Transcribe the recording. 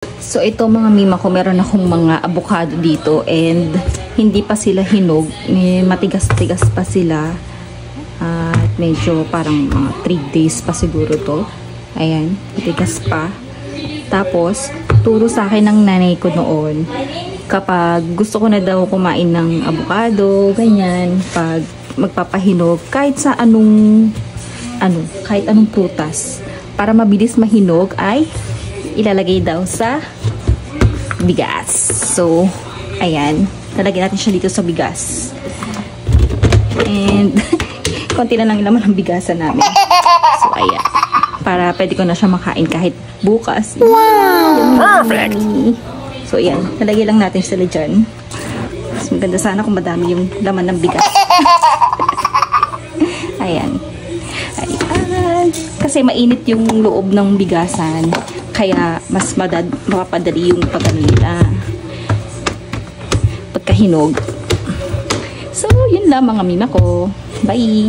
So ito mga mima ko, meron akong mga avocado dito and hindi pa sila hinog. Matigas-tigas pa sila. At medyo parang mga 3 days pa siguro to. Ayan, matigas pa. Tapos, turo sa akin ng nanay ko noon, kapag gusto ko na daw kumain ng avocado, ganyan, pag magpapahinog, kahit sa kahit anong prutas, para mabilis mahinog ay ilalagay daw sa bigas. So, ayan. Lalagyan natin siya dito sa bigas. And, konti na lang laman ng bigasan namin. So, ayan. Para pwede ko na siya makain kahit bukas. Wow! Perfect! So, ayan. Lalagay lang natin sila dyan. Mas maganda sana kung madami yung laman ng bigas. Ayan. Ayan. Kasi mainit yung loob ng bigasan. Kaya mas mapapadali yung pagano nila. Pagkahinog. So, yun lang mga mima ko. Bye!